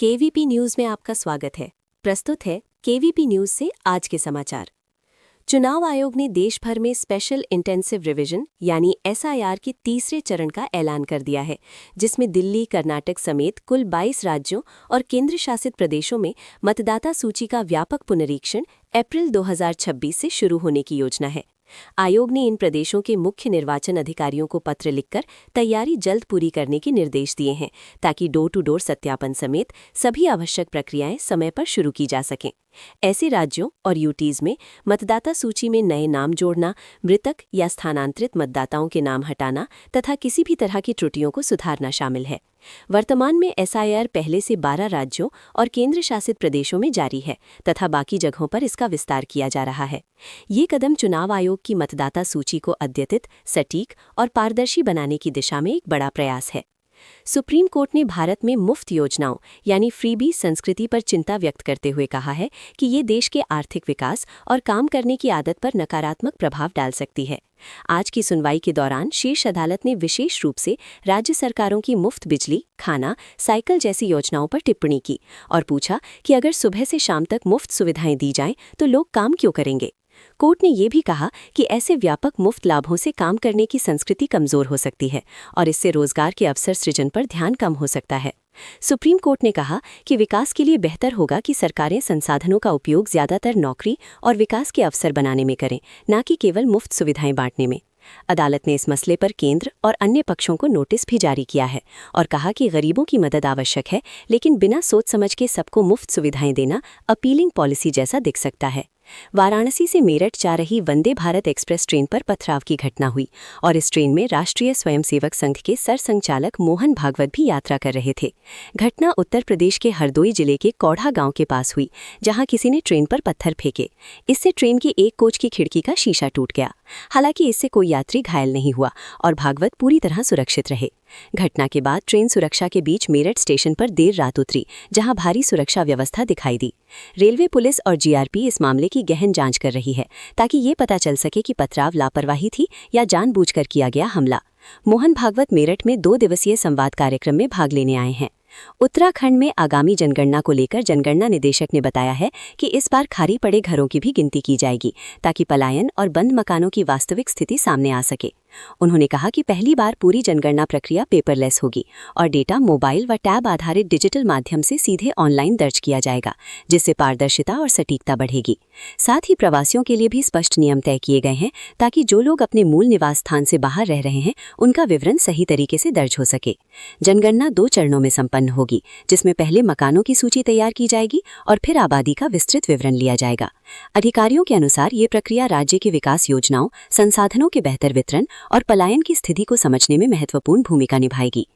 KVP news में आपका स्वागत है। प्रस्तुत है केवीपी न्यूज से आज के समाचार। चुनाव आयोग ने देश भर में स्पेशल इंटेंसिव रिवीजन यानी एसआईआर के तीसरे चरण का ऐलान कर दिया है, जिसमें दिल्ली, कर्नाटक समेत कुल 22 राज्यों और केंद्र शासित प्रदेशों में मतदाता सूची का व्यापक पुनरीक्षण अप्रैल 2026 से शुरू होने की योजना है। आयोग ने इन प्रदेशों के मुख्य निर्वाचन अधिकारियों को पत्र लिखकर तैयारी जल्द पूरी करने के निर्देश दिए हैं, ताकि डोर टू डोर सत्यापन समेत सभी आवश्यक प्रक्रियाएं समय पर शुरू की जा सकें। ऐसे राज्यों और यूटीज में मतदाता सूची में नए नाम जोड़ना, मृतक या स्थानांतरित मतदाताओं के नाम हटाना तथा किसी भी तरह की त्रुटियों को सुधारना शामिल है। वर्तमान में एसआईआर पहले से 12 राज्यों और केंद्र शासित प्रदेशों में जारी है तथा बाकी जगहों पर इसका विस्तार किया जा रहा है। ये कदम चुनाव आयोग की मतदाता सूची को अद्यतित, सटीक और पारदर्शी बनाने की दिशा में एक बड़ा प्रयास है। सुप्रीम कोर्ट ने भारत में मुफ्त योजनाओं यानी फ्रीबी संस्कृति पर चिंता व्यक्त करते हुए कहा है कि ये देश के आर्थिक विकास और काम करने की आदत पर नकारात्मक प्रभाव डाल सकती है। आज की सुनवाई के दौरान शीर्ष अदालत ने विशेष रूप से राज्य सरकारों की मुफ्त बिजली, खाना, साइकिल जैसी योजनाओं पर टिप्पणी की और पूछा कि अगर सुबह से शाम तक मुफ्त सुविधाएं दी जाएं तो लोग काम क्यों करेंगे। कोर्ट ने यह भी कहा कि ऐसे व्यापक मुफ्त लाभों से काम करने की संस्कृति कमजोर हो सकती है और इससे रोजगार के अवसर सृजन पर ध्यान कम हो सकता है। सुप्रीम कोर्ट ने कहा कि विकास के लिए बेहतर होगा कि सरकारें संसाधनों का उपयोग ज्यादातर नौकरी और विकास के अवसर बनाने में करें, न कि केवल मुफ्त सुविधाएं बांटने में। अदालत ने इस मसले पर केंद्र और अन्य पक्षों को नोटिस भी जारी किया है और कहा कि गरीबों की मदद आवश्यक है, लेकिन बिना सोच समझ के सबको मुफ्त सुविधाएं देना अपीलिंग पॉलिसी जैसा दिख सकता है। वाराणसी से मेरठ जा रही वंदे भारत एक्सप्रेस ट्रेन पर पथराव की घटना हुई और इस ट्रेन में राष्ट्रीय स्वयंसेवक संघ के सरसंघचालक मोहन भागवत भी यात्रा कर रहे थे। घटना उत्तर प्रदेश के हरदोई जिले के कौढ़ा गांव के पास हुई, जहां किसी ने ट्रेन पर पत्थर फेंके। इससे ट्रेन के एक कोच की खिड़की का शीशा टूट गया। हालांकि इससे कोई यात्री घायल नहीं हुआ और भागवत पूरी तरह सुरक्षित रहे। घटना के बाद ट्रेन सुरक्षा के बीच मेरठ स्टेशन पर देर रात उतरी, जहां भारी सुरक्षा व्यवस्था दिखाई दी। रेलवे पुलिस और जीआरपी इस मामले की गहन जांच कर रही है, ताकि ये पता चल सके कि पथराव लापरवाही थी या जानबूझकर किया गया हमला। मोहन भागवत मेरठ में 2 दिवसीय संवाद कार्यक्रम में भाग लेने आए हैं। उत्तराखंड में आगामी जनगणना को लेकर जनगणना निदेशक ने बताया है कि इस बार खाली पड़े घरों की भी गिनती की जाएगी, ताकि पलायन और बंद मकानों की वास्तविक स्थिति सामने आ सके। उन्होंने कहा कि पहली बार पूरी जनगणना प्रक्रिया पेपरलेस होगी और डेटा मोबाइल व टैब आधारित डिजिटल माध्यम से सीधे ऑनलाइन दर्ज किया जाएगा, जिससे पारदर्शिता और सटीकता बढ़ेगी। साथ ही प्रवासियों के लिए भी स्पष्ट नियम तय किए गए हैं, ताकि जो लोग अपने मूल निवास स्थान से बाहर रह रहे हैं उनका विवरण सही तरीके से दर्ज हो सके। जनगणना 2 चरणों में संपन्न होगी, जिसमें पहले मकानों की सूची तैयार की जाएगी और फिर आबादी का विस्तृत विवरण लिया जाएगा। अधिकारियों के अनुसार ये प्रक्रिया राज्य की विकास योजनाओं, संसाधनों के बेहतर वितरण और पलायन की स्थिति को समझने में महत्वपूर्ण भूमिका निभाएगी।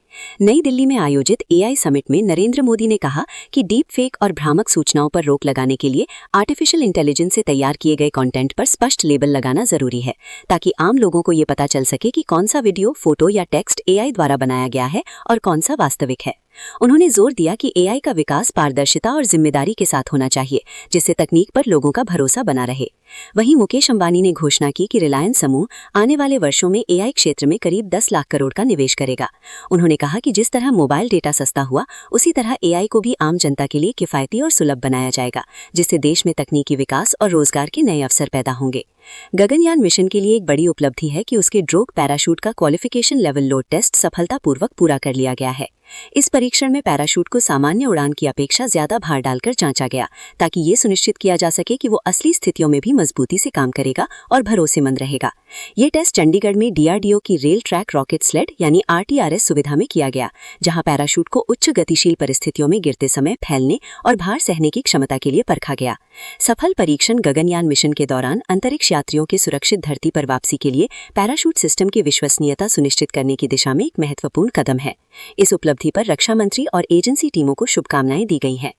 नई दिल्ली में आयोजित एआई समिट में नरेंद्र मोदी ने कहा कि डीप फेक और भ्रामक सूचनाओं पर रोक लगाने के लिए आर्टिफिशियल इंटेलिजेंस से तैयार किए गए कंटेंट पर स्पष्ट लेबल लगाना जरूरी है, ताकि आम लोगों को ये पता चल सके कि कौन सा वीडियो, फोटो या टेक्स्ट एआई द्वारा बनाया गया है और कौन सा वास्तविक है। उन्होंने जोर दिया कि एआई का विकास पारदर्शिता और जिम्मेदारी के साथ होना चाहिए, जिससे तकनीक पर लोगों का भरोसा बना रहे। वहीं मुकेश अंबानी ने घोषणा की कि रिलायंस समूह आने वाले वर्षों में एआई क्षेत्र में करीब 10 लाख करोड़ का निवेश करेगा। उन्होंने कहा कि जिस तरह मोबाइल डेटा सस्ता हुआ, उसी तरह एआई को भी आम जनता के लिए किफायती और सुलभ बनाया जाएगा, जिससे देश में तकनीकी विकास और रोजगार के नए अवसर पैदा होंगे। गगनयान मिशन के लिए एक बड़ी उपलब्धि है कि उसके ड्रोग पैराशूट का क्वालिफिकेशन लेवल लोड टेस्ट सफलतापूर्वक पूरा कर लिया गया है। इस परीक्षण में पैराशूट को सामान्य उड़ान की अपेक्षा ज्यादा भार डालकर जांचा गया, ताकि ये सुनिश्चित किया जा सके कि वो असली स्थितियों में भी मजबूती से काम करेगा और भरोसेमंद रहेगा। ये टेस्ट चंडीगढ़ में डीआरडीओ की रेल ट्रैक रॉकेट स्लेड यानी आरटीआरएस सुविधा में किया गया, जहां पैराशूट को उच्च गतिशील परिस्थितियों में गिरते समय फैलने और भार सहने की क्षमता के लिए परखा गया। सफल परीक्षण गगनयान मिशन के दौरान अंतरिक्ष यात्रियों के सुरक्षित धरती पर वापसी के लिए पैराशूट सिस्टम की विश्वसनीयता सुनिश्चित करने की दिशा में एक महत्वपूर्ण कदम है। इस उपलब्धि पर रक्षा मंत्री और एजेंसी टीमों को शुभकामनाएं दी गई हैं।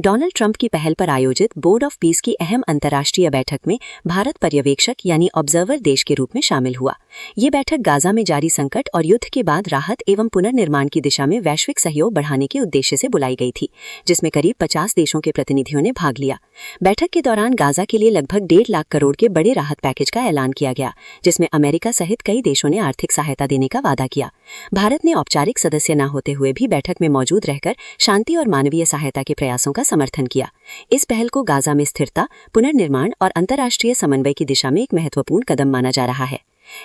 डोनाल्ड ट्रंप की पहल पर आयोजित बोर्ड ऑफ पीस की अहम अंतर्राष्ट्रीय बैठक में भारत पर्यवेक्षक यानी ऑब्जर्वर देश के रूप में शामिल हुआ। ये बैठक गाजा में जारी संकट और युद्ध के बाद राहत एवं पुनर्निर्माण की दिशा में वैश्विक सहयोग बढ़ाने के उद्देश्य से बुलाई गई थी, जिसमें करीब 50 देशों के प्रतिनिधियों ने भाग लिया। बैठक के दौरान गाजा के लिए लगभग 1.5 लाख करोड़ के बड़े राहत पैकेज का ऐलान किया गया, जिसमें अमेरिका सहित कई देशों ने आर्थिक सहायता देने का वादा किया। भारत ने औपचारिक सदस्य न होते हुए भी बैठक में मौजूद रहकर शांति और मानवीय सहायता के प्रयासों का समर्थन किया। इस पहल को गाजा में स्थिरता, पुनर्निर्माण और अंतर्राष्ट्रीय समन्वय की दिशा में एक महत्वपूर्ण कदम माना जा रहा है।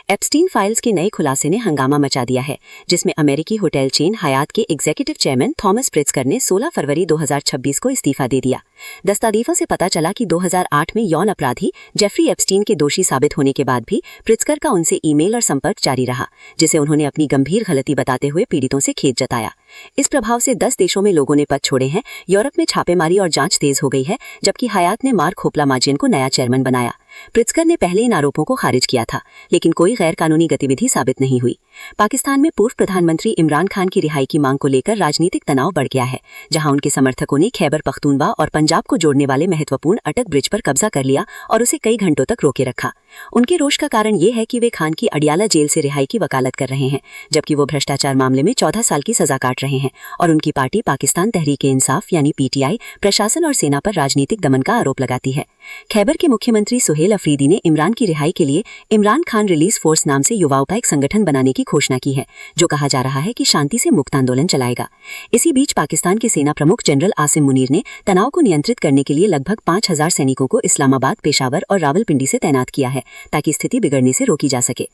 एप्स्टीन फाइल्स के नए खुलासे ने हंगामा मचा दिया है, जिसमें अमेरिकी होटल चेन हयात के एग्जीक्यूटिव चेयरमैन थॉमस प्रिट्जकर ने 16 फरवरी 2026 को इस्तीफा दे दिया। दस्तावेजों से पता चला कि 2008 में यौन अपराधी जेफरी एप्स्टीन के दोषी साबित होने के बाद भी प्रिट्जकर का उनसे ईमेल और संपर्क जारी रहा, जिसे उन्होंने अपनी गंभीर गलती बताते हुए पीड़ितों से खेद जताया। इस प्रभाव से 10 देशों में लोगों ने पद छोड़े हैं। यूरोप में छापेमारी और जांच तेज हो गई है, जबकि हयात ने मार्क खोपला-माजियन को नया चेयरमैन बनाया। प्रिट्जकर ने पहले इन आरोपों को खारिज किया था, लेकिन कोई गैर कानूनी गतिविधि साबित नहीं हुई। पाकिस्तान में पूर्व प्रधानमंत्री इमरान खान की रिहाई की मांग को लेकर राजनीतिक तनाव बढ़ गया है, जहां उनके समर्थकों ने खैबर पख्तूनवा और पंजाब को जोड़ने वाले महत्वपूर्ण अटक ब्रिज पर कब्जा कर लिया और उसे कई घंटों तक रोके रखा। उनके रोष का कारण ये है कि वे खान की अडियाला जेल से रिहाई की वकालत कर रहे हैं, जबकि वो भ्रष्टाचार मामले में 14 साल की सजा काट रहे हैं और उनकी पार्टी पाकिस्तान तहरीक-ए-इंसाफ यानी पीटीआई प्रशासन और सेना पर राजनीतिक दमन का आरोप लगाती है। खैबर के मुख्यमंत्री सुहेल अफरीदी ने इमरान की रिहाई के लिए इमरान खान रिलीज फोर्स नाम से युवाओं का एक संगठन बनाने की घोषणा की है, जो कहा जा रहा है कि शांति से मुक्त आंदोलन चलाएगा। इसी बीच पाकिस्तान के सेना प्रमुख जनरल आसिम मुनीर ने तनाव को नियंत्रित करने के लिए लगभग 5000 सैनिकों को इस्लामाबाद, पेशावर और रावलपिंडी से तैनात किया है, ताकि स्थिति बिगड़ने से रोकी जा सके।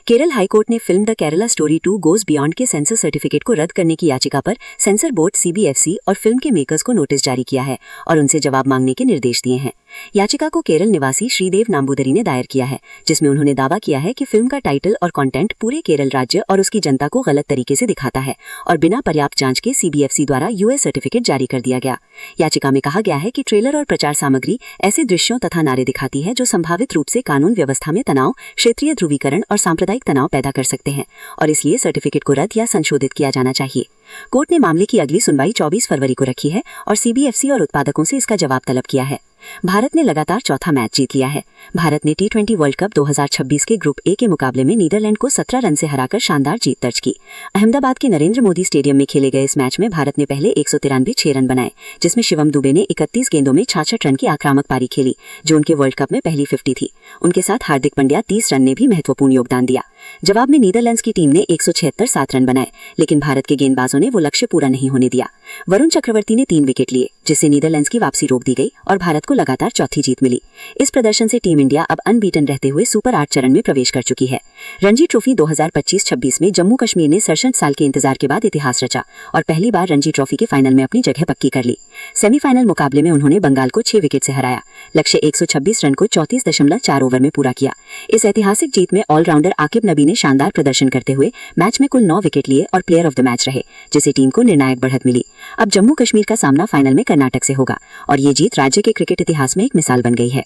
केरल हाईकोर्ट ने film the Kerala story 2 goes beyond के सेंसर सर्टिफिकेट को रद्द करने की याचिका पर सेंसर बोर्ड सीबीएफसी और फिल्म के मेकर्स को नोटिस जारी किया है और उनसे जवाब मांगने के निर्देश दिए हैं। याचिका को केरल निवासी श्रीदेव नाम्बुदरी ने दायर किया है, जिसमें उन्होंने दावा किया है कि फिल्म का टाइटल और कंटेंट पूरे केरल राज्य और उसकी जनता को गलत तरीके से दिखाता है और बिना पर्याप्त जांच के सीबीएफसी द्वारा यूएस सर्टिफिकेट जारी कर दिया गया। याचिका में कहा गया है कि ट्रेलर और प्रचार सामग्री ऐसे दृश्यों तथा नारे दिखाती है जो संभावित रूप से कानून व्यवस्था में तनाव, क्षेत्रीय ध्रुवीकरण और सांप्रदायिक तनाव पैदा कर सकते हैं और इसलिए सर्टिफिकेट को रद्द या संशोधित किया जाना चाहिए। कोर्ट ने मामले की अगली सुनवाई 24 फरवरी को रखी है और सीबीएफसी और उत्पादकों से इसका जवाब तलब किया है। भारत ने लगातार चौथा मैच जीत लिया है। भारत ने T20 वर्ल्ड कप 2026 के ग्रुप ए के मुकाबले में नीदरलैंड को 17 रन से हराकर शानदार जीत दर्ज की। अहमदाबाद के नरेंद्र मोदी स्टेडियम में खेले गए इस मैच में भारत ने पहले 193 6 रन बनाए, जिसमें शिवम दुबे ने 31 गेंदों में 66 रन की आक्रामक पारी खेली, जो उनके वर्ल्ड कप में पहली 50 थी। उनके साथ हार्दिक पांड्या 30 रन ने भी महत्वपूर्ण योगदान दिया। जवाब में नीदरलैंड्स की टीम ने 176 7 रन बनाए, लेकिन भारत के गेंदबाजों ने वो लक्ष्य पूरा नहीं होने दिया। वरुण चक्रवर्ती ने 3 विकेट लिए, जिससे नीदरलैंड्स की वापसी रोक दी गई और भारत को लगातार चौथी जीत मिली। इस प्रदर्शन से टीम इंडिया अब अनबीटन रहते हुए सुपर 8 चरण में प्रवेश कर चुकी है। रणजी ट्रॉफी 2025-26 में जम्मू कश्मीर ने 67 साल के इंतजार के बाद इतिहास रचा और पहली बार रणजी ट्रॉफी के फाइनल में अपनी जगह पक्की कर ली। सेमीफाइनल मुकाबले में उन्होंने बंगाल को 6 विकेट से हराया। लक्ष्य 126 रन को 34.4 ओवर में पूरा किया। इस ऐतिहासिक जीत में ऑलराउंडर आकिब नबी ने शानदार प्रदर्शन करते हुए मैच में कुल 9 विकेट लिए और प्लेयर ऑफ द मैच रहे, जिससे टीम को निर्णायक बढ़त मिली। अब जम्मू कश्मीर का सामना फाइनल में कर्नाटक से होगा और ये जीत राज्य के क्रिकेट इतिहास में एक मिसाल बन गई है।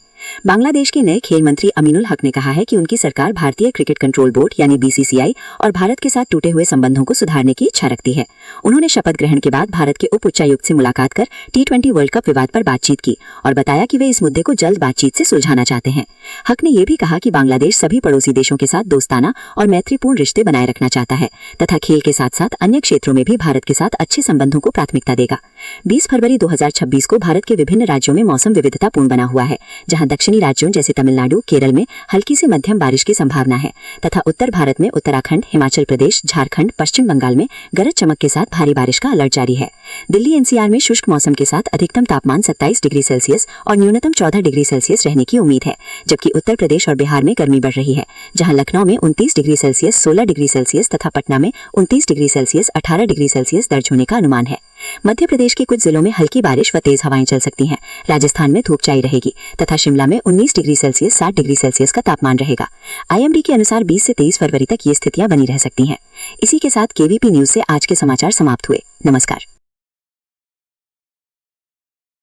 बांग्लादेश के नए खेल मंत्री अमीनुल हक ने कहा है कि उनकी सरकार भारतीय क्रिकेट कंट्रोल बोर्ड यानी बीसीसीआई और भारत के साथ टूटे हुए संबंधों को सुधारने की इच्छा रखती है। उन्होंने शपथ ग्रहण के बाद भारत के उप उच्चायुक्त से मुलाकात कर T20 वर्ल्ड कप विवाद पर बातचीत की और बताया कि वे इस मुद्दे को जल्द बातचीत से सुलझाना चाहते हैं। हक ने यह भी कहा कि बांग्लादेश सभी पड़ोसी देशों के साथ दोस्ताना और मैत्रीपूर्ण रिश्ते बनाए रखना चाहता है तथा खेल के साथ साथ अन्य क्षेत्रों में भी भारत के साथ अच्छे संबंधों को प्राथमिकता देगा। 20 फरवरी 2026 को भारत के विभिन्न राज्यों में मौसम विविधतापूर्ण बना हुआ है, जहां दक्षिणी राज्यों जैसे तमिलनाडु, केरल में हल्की से मध्यम बारिश की संभावना है तथा उत्तर भारत में उत्तराखंड, हिमाचल प्रदेश, झारखंड, पश्चिम बंगाल में गरज चमक के साथ भारी बारिश का अलर्ट जारी है। दिल्ली एनसीआर में शुष्क मौसम के साथ अधिकतम तापमान 27 डिग्री सेल्सियस और न्यूनतम 14 डिग्री सेल्सियस रहने की उम्मीद है, जबकि उत्तर प्रदेश और बिहार में गर्मी बढ़ रही है, जहां लखनऊ में 29 डिग्री सेल्सियस, 16 डिग्री सेल्सियस तथा पटना में 29 डिग्री सेल्सियस, 18 डिग्री सेल्सियस दर्ज होने का अनुमान है। मध्य प्रदेश के कुछ जिलों में हल्की बारिश व तेज हवाएं चल सकती हैं। राजस्थान में धूप छाई रहेगी तथा शिमला में 19 डिग्री सेल्सियस 60 डिग्री सेल्सियस का तापमान रहेगा। आईएमडी के अनुसार 20 से 23 फरवरी तक ये स्थितियां बनी रह सकती हैं। इसी के साथ केवीपी न्यूज से आज के समाचार समाप्त हुए। नमस्कार।